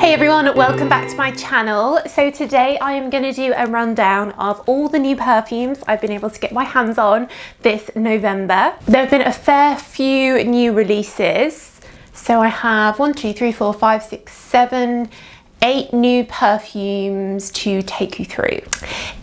Hey everyone, welcome back to my channel. So today I am going to do a rundown of all the new perfumes I've been able to get my hands on this November. There have been a fair few new releases. So I have 8 new perfumes to take you through.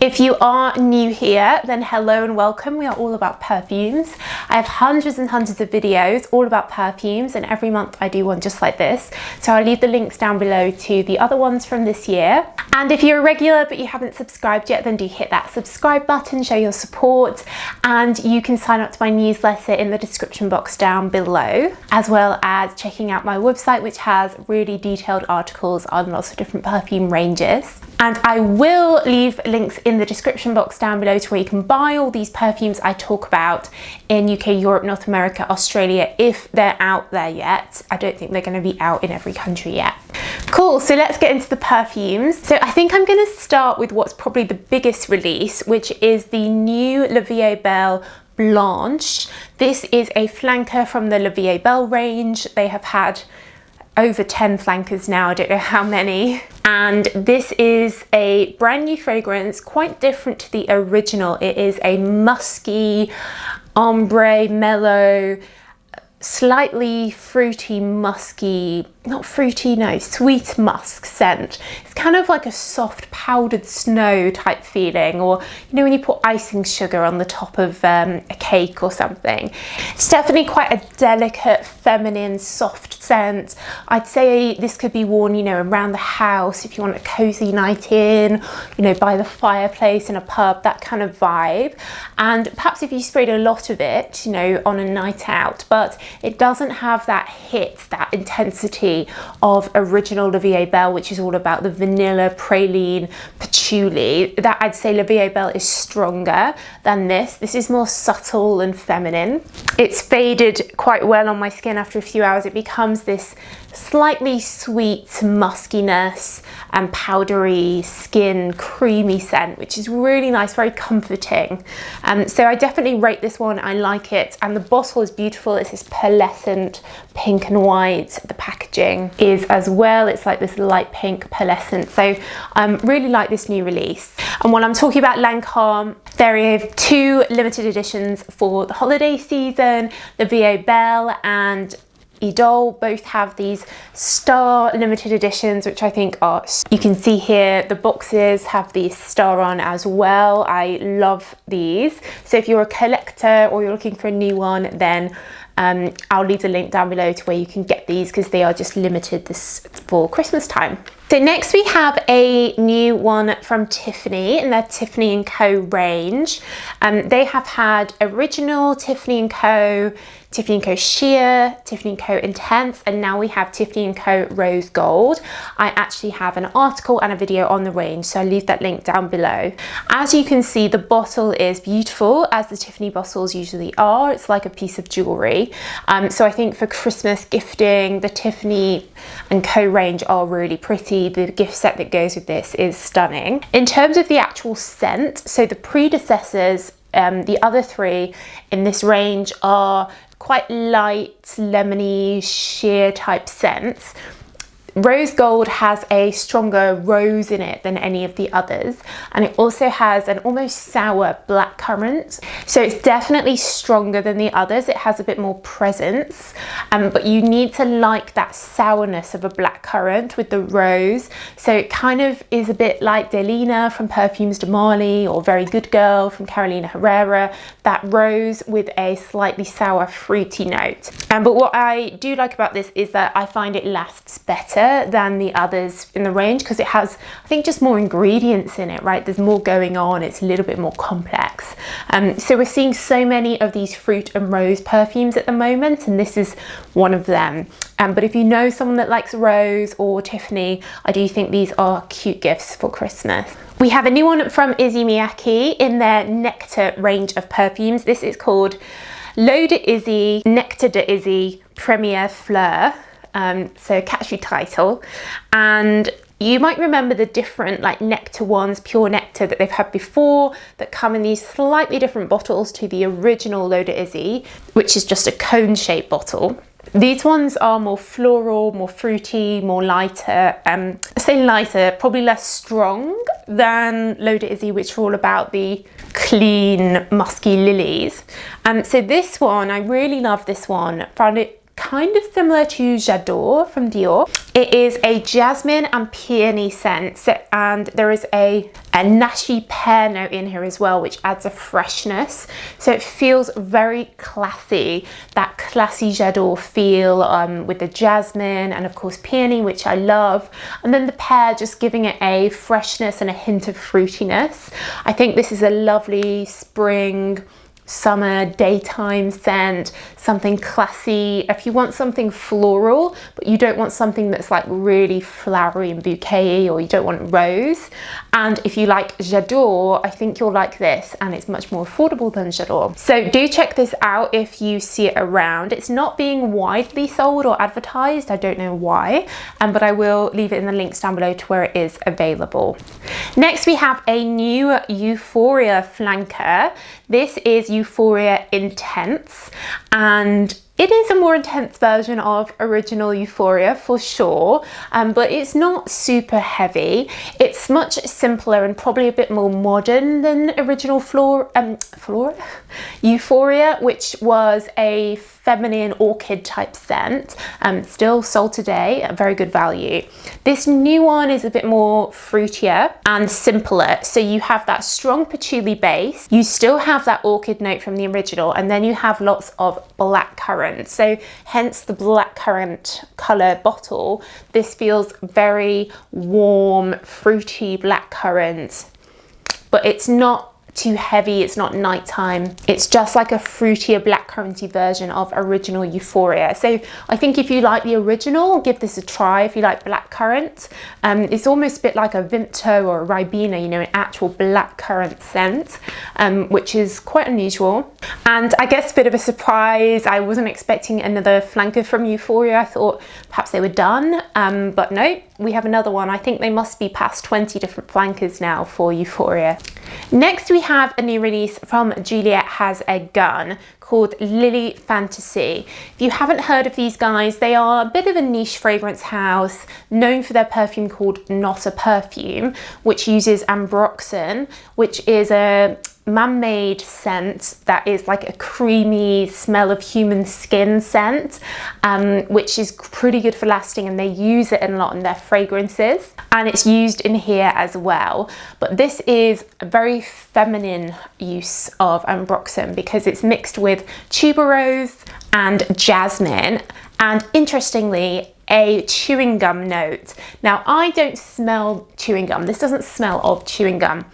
If you are new here, then hello and welcome. We are all about perfumes. I have hundreds and hundreds of videos all about perfumes, and every month I do one just like this. So I'll leave the links down below to the other ones from this year. And if you're a regular but you haven't subscribed yet, then do hit that subscribe button, show your support, and you can sign up to my newsletter in the description box down below, as well as checking out my website, which has really detailed articles on lots of different perfume ranges. And I will leave links in the description box down below to where you can buy all these perfumes I talk about in UK, Europe, North America, Australia, if they're out there yet. I don't think they're going to be out in every country yet. Cool, so let's get into the perfumes. So I think I'm going to start with what's probably the biggest release, which is the new Vie Belle Blanche. This is a flanker from the Vie Belle range. They have had over 10 flankers now, I don't know how many. And this is a brand new fragrance, quite different to the original. It is a musky, ombre, mellow, slightly fruity, musky, not fruity, no, sweet musk scent. It's kind of like a soft powdered snow type feeling, or you know when you put icing sugar on the top of a cake or something. It's definitely quite a delicate, feminine, soft scent. I'd say this could be worn, you know, around the house if you want a cozy night in, you know, by the fireplace in a pub, that kind of vibe. And perhaps if you sprayed a lot of it, you know, on a night out, but it doesn't have that hit, that intensity of original Vie Belle, which is all about the vanilla, praline, patchouli. That I'd say Vie Belle is stronger than this. This is more subtle and feminine. It's faded quite well on my skin after a few hours. It becomes this slightly sweet muskiness and powdery skin, creamy scent, which is really nice, very comforting. So I definitely rate this one. I like it, and the bottle is beautiful. It's this pearlescent pink and white. The packaging is as well. It's like this light pink pearlescent. So really like this new release. And while I'm talking about Lancôme, there are 2 limited editions for the holiday season. The Vie Belle and Idol both have these star limited editions, which I think are, you can see here the boxes have the star on as well. I love these. So if you're a collector or you're looking for a new one, then I'll leave the link down below to where you can get these, because they are just limited this for Christmas time. So next we have a new one from Tiffany in their Tiffany & Co range. They have had original Tiffany & Co, Tiffany & Co Sheer, Tiffany & Co Intense, and now we have Tiffany & Co Rose Gold. I actually have an article and a video on the range, so I'll leave that link down below. As you can see, the bottle is beautiful, as the Tiffany bottles usually are. It's like a piece of jewelry. So I think for Christmas gifting, the Tiffany & Co range are really pretty. The gift set that goes with this is stunning. In terms of the actual scent, so the predecessors, the other 3 in this range are quite light, lemony, sheer type scents. Rose Gold has a stronger rose in it than any of the others, and it also has an almost sour blackcurrant. So it's definitely stronger than the others. It has a bit more presence, but you need to like that sourness of a blackcurrant with the rose. So it kind of is a bit like Delina from Perfumes de Marly, or Very Good Girl from Carolina Herrera. That rose with a slightly sour, fruity note. But what I do like about this is that I find it lasts better than the others in the range, because it has, I think, just more ingredients in it, right? There's more going on. It's a little bit more complex. So we're seeing so many of these fruit and rose perfumes at the moment, and this is one of them. But if you know someone that likes rose or Tiffany, I do think these are cute gifts for Christmas. We have a new one from Miyake in their Nectar range of perfumes. This is called L'Eau de Issey, Nectar de Issey, Première, Fleur. So catchy title. And you might remember the different like nectar ones, pure nectar, that they've had before, that come in these slightly different bottles to the original L'Eau de Issey, which is just a cone shaped bottle. These ones are more floral, more fruity, more lighter. I say lighter, probably less strong than L'Eau d'Izzy, which are all about the clean, musky lilies. So this one, I really love this one. Found it kind of similar to J'adore from Dior. It is a jasmine and peony scent, and there is a nashi pear note in here as well, which adds a freshness. So it feels very classy, that classy J'adore feel with the jasmine and of course peony, which I love. And then the pear just giving it a freshness and a hint of fruitiness. I think this is a lovely spring, summer, daytime scent, something classy. If you want something floral, but you don't want something that's like really flowery and bouquet-y, or you don't want rose. And if you like J'adore, I think you'll like this, and it's much more affordable than J'adore. So do check this out if you see it around. It's not being widely sold or advertised, I don't know why, but I will leave it in the links down below to where it is available. Next we have a new Euphoria flanker. This is Euphoria Intense, and it is a more intense version of original Euphoria for sure, but it's not super heavy. It's much simpler and probably a bit more modern than original Euphoria, which was a feminine orchid type scent. Still sold today at very good value. This new one is a bit more fruitier and simpler. So you have that strong patchouli base, you still have that orchid note from the original, and then you have lots of blackcurrant. So hence the blackcurrant color bottle. This feels very warm, fruity blackcurrant, but it's not too heavy, it's not nighttime. It's just like a fruitier blackcurranty version of original Euphoria. So I think if you like the original, give this a try. If you like blackcurrant, it's almost a bit like a Vimto or a Ribena, you know, an actual blackcurrant scent, which is quite unusual. And I guess a bit of a surprise, I wasn't expecting another flanker from Euphoria. I thought perhaps they were done, but no, we have another one. I think they must be past 20 different flankers now for Euphoria. Next we have a new release from Juliet Has a Gun called Lily Fantasy. If you haven't heard of these guys, they are a bit of a niche fragrance house known for their perfume called Not a Perfume, which uses ambroxan, which is a man-made scent that is like a creamy smell of human skin scent, which is pretty good for lasting, and they use it a lot in their fragrances, and it's used in here as well. But this is a very feminine use of ambroxan because it's mixed with tuberose and jasmine, and interestingly a chewing gum note. Now I don't smell chewing gum, this doesn't smell of chewing gum,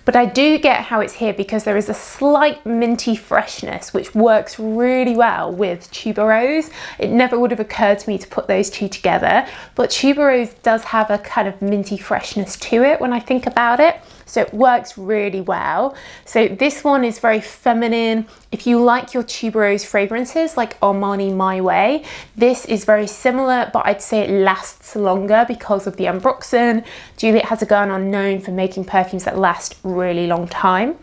but I do get how it's here because there is a slight minty freshness which works really well with tuberose. It never would have occurred to me to put those two together, but tuberose does have a kind of minty freshness to it when I think about it. So it works really well. So this one is very feminine. If you like your tuberose fragrances like Armani My Way, this is very similar, but I'd say it lasts longer because of the ambroxan. Juliet Has a Gun are known for making perfumes that last really long time.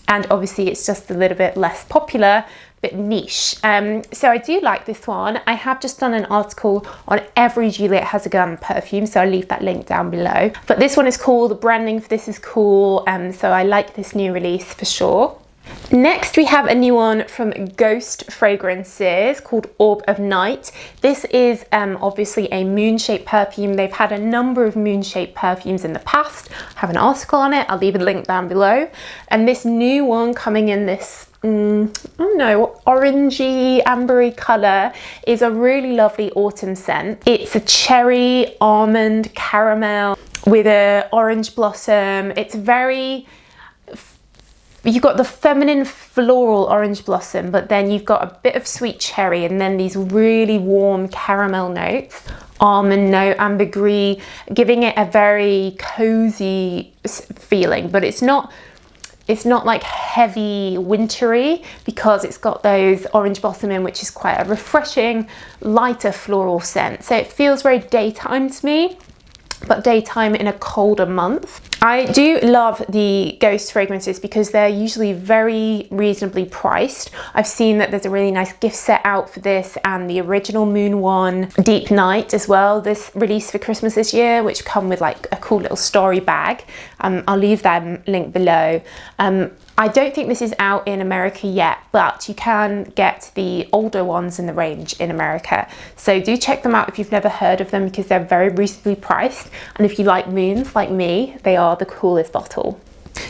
And obviously it's just a little bit less popular, bit niche. So I do like this one. I have just done an article on every Juliet Has a Gun perfume, so I'll leave that link down below. But this one is cool, the branding for this is cool, so I like this new release for sure. Next we have a new one from Ghost Fragrances called Orb of Night. This is obviously a moon-shaped perfume. They've had a number of moon-shaped perfumes in the past. I have an article on it, I'll leave a link down below. And this new one coming in this I don't know, orangey, ambery colour is a really lovely autumn scent. It's a cherry, almond, caramel with a orange blossom. It's very, you've got the feminine floral orange blossom, but then you've got a bit of sweet cherry and then these really warm caramel notes, almond note, ambergris, giving it a very cozy feeling, but it's not like heavy wintry because it's got those orange blossom in, which is quite a refreshing, lighter floral scent. So it feels very daytime to me, but daytime in a colder month. I do love the ghost fragrances because they're usually very reasonably priced. I've seen that there's a really nice gift set out for this, and the original Moon one, Deep Night as well, this release for Christmas this year, which come with like a cool little story bag. I'll leave that link below. I don't think this is out in America yet, but you can get the older ones in the range in America. So do check them out if you've never heard of them, because they're very reasonably priced. And if you like moons like me, they are the coolest bottle.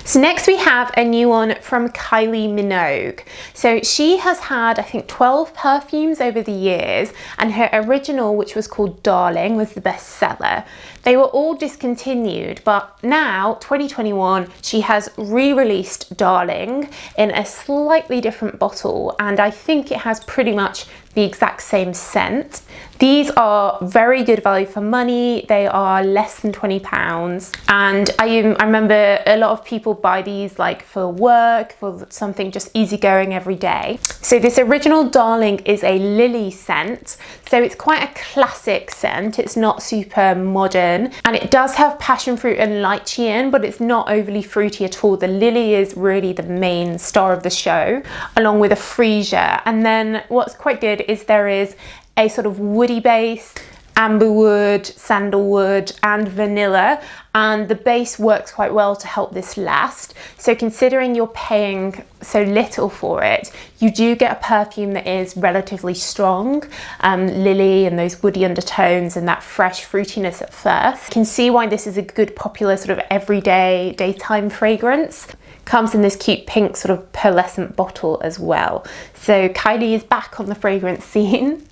So next we have a new one from Kylie Minogue. So she has had, I think, 12 perfumes over the years, and her original, which was called Darling, was the best seller. They were all discontinued, but now, 2021, she has re-released Darling in a slightly different bottle, and I think it has pretty much the exact same scent. These are very good value for money. They are less than £20, and I remember a lot of people buy these like for work, for something just easygoing every day. So this original Darling is a lily scent, so it's quite a classic scent. It's not super modern, and it does have passion fruit and lychee in, but it's not overly fruity at all. The lily is really the main star of the show, along with a freesia. And then what's quite good is there is a sort of woody base, amberwood, sandalwood and vanilla, and the base works quite well to help this last. So considering you're paying so little for it, you do get a perfume that is relatively strong, lily and those woody undertones and that fresh fruitiness at first. You can see why this is a good popular sort of everyday daytime fragrance. Comes in this cute pink sort of pearlescent bottle as well. So Kylie is back on the fragrance scene.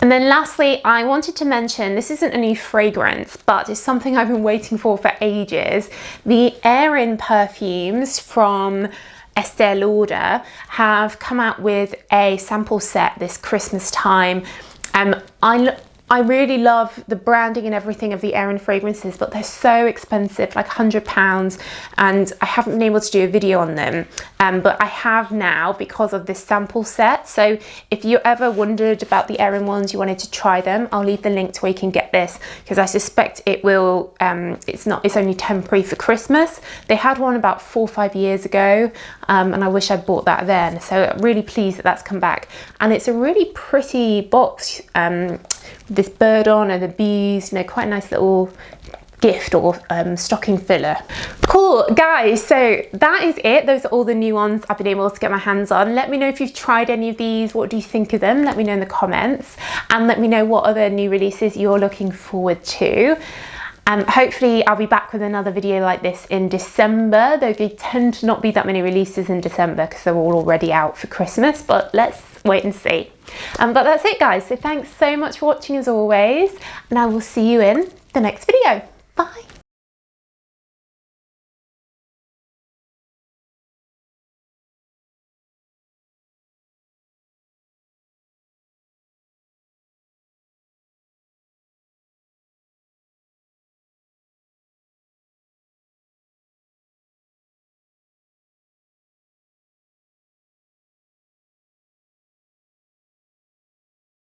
And then lastly, I wanted to mention, this isn't a new fragrance, but it's something I've been waiting for ages. The Erin perfumes from Estee Lauder have come out with a sample set this Christmas time. I really love the branding and everything of the Erin fragrances, but they're so expensive, like £100, and I haven't been able to do a video on them, but I have now because of this sample set. So if you ever wondered about the Erin ones, you wanted to try them, I'll leave the link to where you can get this, because I suspect it will, it's only temporary for Christmas. They had one about 4 or 5 years ago, and I wish I'd bought that then. So I'm really pleased that that's come back, and it's a really pretty box. This bird on and the bees, you know, quite a nice little gift or stocking filler. Cool, guys, so that is it. Those are all the new ones I've been able to get my hands on. Let me know if you've tried any of these. What do you think of them? Let me know in the comments, and let me know what other new releases you're looking forward to. Hopefully I'll be back with another video like this in December, though there tend to not be that many releases in December because they're all already out for Christmas, but let's wait and see. But that's it, guys. So thanks so much for watching as always, and I will see you in the next video. Bye.